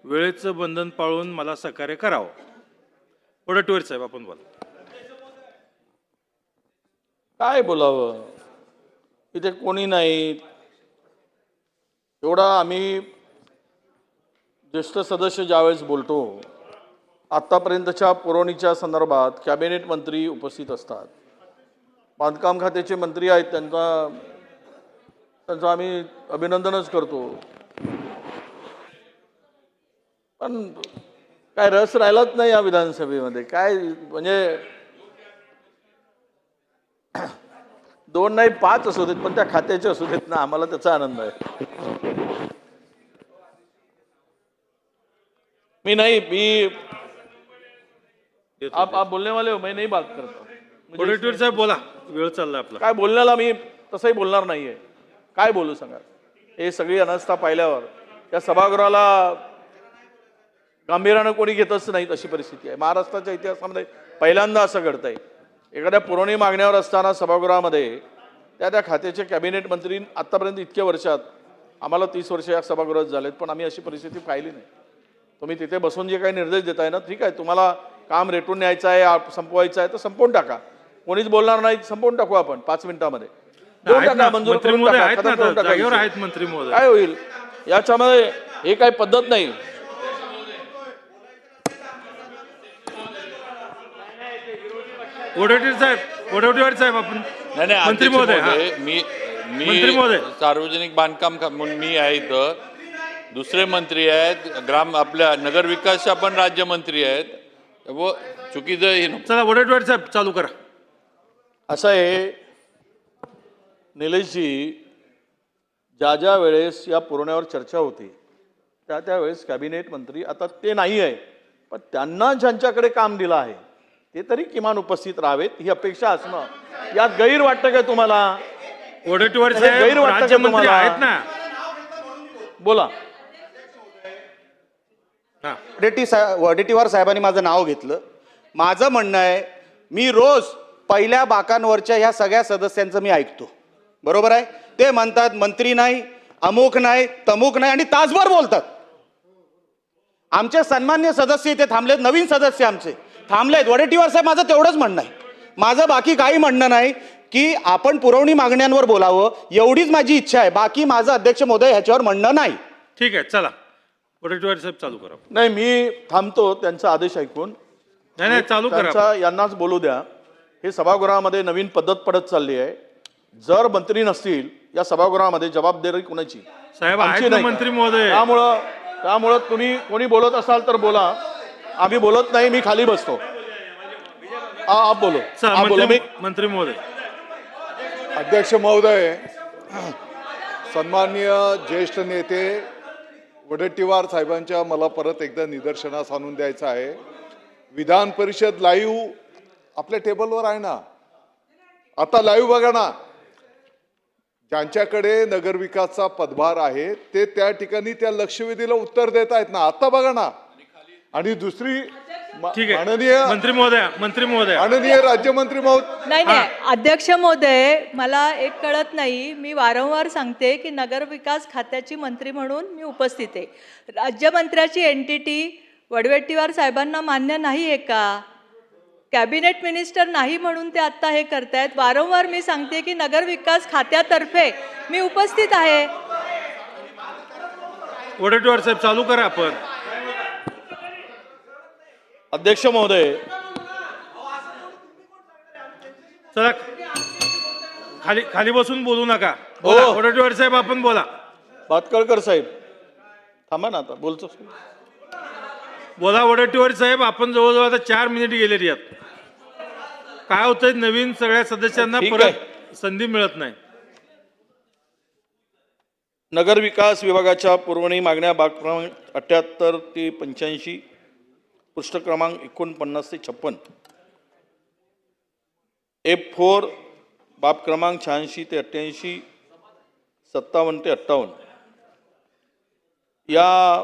वेळेचं बंधन पाळून मला सहकार्य करावं. वडेट्टीवार साहेब आपण बोला. काय बोलावं, इथे कोणी नाही. एवढा आम्ही ज्येष्ठ सदस्य ज्यावेळेस बोलतो, आत्तापर्यंतच्या पुरवणीच्या संदर्भात कॅबिनेट मंत्री उपस्थित असतात, बांधकाम खात्याचे मंत्री आहेत, त्यांचं आम्ही अभिनंदनच करतो. पण काय रस राहिलाच नाही या विधानसभेमध्ये. काय म्हणजे 2 नाही 5 असू देत, पण त्या खात्याचे असू देत ना, आम्हाला त्याचा आनंद आहे. आप बोलने वाले हो, मैं नहीं बात करता. वडेट्टीवार साहेब बोला, वेळ चाललाय आपला. काय बोलण्याला मी तसंही बोलणार नाहीये. काय बोलू सांगा. हे सगळी अनास्था पाहिल्यावर या सभागृहाला गांभीर्यानं कोणी घेतच नाही अशी परिस्थिती आहे. महाराष्ट्राच्या इतिहासामध्ये पहिल्यांदा असं घडतंय. एखाद्या पुरवणी मागण्यावर असताना सभागृहामध्ये त्या खात्याचे कॅबिनेट मंत्री आतापर्यंत इतक्या वर्षात, आम्हाला 30 वर्ष या सभागृहात झालेत, पण आम्ही अशी परिस्थिती पाहिली नाही. तुम्ही तिथे बसून जे काही निर्देश देताय ना, ठीक आहे, तुम्हाला काम रेटून न्यायचं आहे, संपवायचं आहे तर संपवून टाका. कोणीच बोलणार नाही, संपवून टाकू आपण 5 मिनिटामध्ये. मंत्री महोदय आहेत ना, जागेवर आहेत मंत्री महोदय. काय होईल याच्यामध्ये? हे काही पद्धत नाही. वडेट्टीवार साहेब आपण मंत्री महोदय. मंत्री महोदय, सार्वजनिक बांधकाम म्हणून मी आहे इथं. दुसरे मंत्री आहेत, आपल्या नगर विकासच्या पण राज्यमंत्री आहेत. व चुकीचं हे नको. चला वडेट्टीवार साहेब चालू करा. असं आहे निलेशजी, ज्या वेळेस या पुरवण्यावर चर्चा होती त्या वेळेस कॅबिनेट मंत्री, आता ते नाही आहे, पण त्यांना ज्यांच्याकडे काम दिलं आहे ते तरी किमान उपस्थित राहावेत ही अपेक्षा असणं, यात गैर वाटतं का तुम्हाला? वडेट्टीवार साहेब गैर वाटतं का राज्यमंत्री तुम्हाला? आहेत ना. बोला. वडेट्टीवार साहेबांनी माझं नाव घेतलं. माझं म्हणणं आहे, मी रोज पहिल्या बाकांवरच्या ह्या सगळ्या सदस्यांचं मी ऐकतो, बरोबर आहे. ते म्हणतात मंत्री नाही, अमुक नाही, तमुक नाही, आणि तासभर बोलतात. आमचे सन्मान्य सदस्य इथे थांबलेत, नवीन सदस्य आमचे थांबलेत. वडेट्टीवार साहेब, माझं तेवढंच म्हणणं आहे, माझं बाकी काही म्हणणं नाही, की आपण पुरवणी मागण्यांवर बोलावं, एवढीच माझी इच्छा आहे. बाकी माझं अध्यक्ष महोदय ह्याच्यावर म्हणणं नाही. ठीक आहे, चला वडेट्टीवार साहेब चालू करा. नाही, मी थांबतो त्यांचा आदेश ऐकून. नाही चालू करा. त्यांचा यांनाच बोलू द्या. हे सभागृहामध्ये नवीन पद्धत पडत चालली आहे. जर मंत्री नसतील या सभागृहामध्ये जबाबदारी कोणाची? साहेब आमची आहेत ना नाही का? मंत्री महोदय. त्यामुळं तुम्ही कोणी बोलत असाल तर बोला. आम्ही बोलत नाही, मी खाली बसतो. आप बोलो. आप बोलो. मंत्री महोदय. अध्यक्ष महोदय, सन्माननीय ज्येष्ठ नेते वडेट्टीवार साहेबांच्या मला परत एकदा निदर्शनास आणून द्यायचं आहे. विधान परिषद लाईव्ह आपल्या टेबलवर आहे ना, आता लाईव्ह बघा ना. ज्यांच्याकडे नगरविकासचा पदभार आहे ते त्या ठिकाणी त्या लक्षवेधीला उत्तर देत आहेत ना, आता बघा ना. आणि दुसरी ठीक आहे, माननीय मंत्री महोदय माननीय राज्यमंत्री महोदय. नाही अध्यक्ष महोदय, मला एक कळत नाही. मी वारंवार सांगते की नगर विकास खात्याची मंत्री म्हणून मी उपस्थित आहे. राज्यमंत्र्याची एंटिटी वडेट्टीवार साहेबांना मान्य नाही आहे का? कॅबिनेट मिनिस्टर नाही म्हणून ते आत्ता हे करतायत. वारंवार मी सांगते की नगर विकास खात्यातर्फे मी उपस्थित आहे. वडेट्टीवार साहेब चालू करा आपण. अध्यक्ष महोदय, चला खाली बसून बोलू नका. बोला वडेट्टीवार साहेब आपण बोला. भातकळकर साहेब थांबा ना, आता बोलतो. बोला वडेट्टीवार साहेब, आपण जवळजवळ आता 4 मिनिट गेलेली यात. काय होतंय, नवीन सगळ्या सदस्यांना परत संधी मिळत नाही. नगर विकास विभागाच्या पुरवणी मागण्या भाग क्रमांक 78 ते 85, पृष्ठ क्रमांक 49 ते 56, F4 बाब क्रमांक 86 ते 88, 57 ते 58 या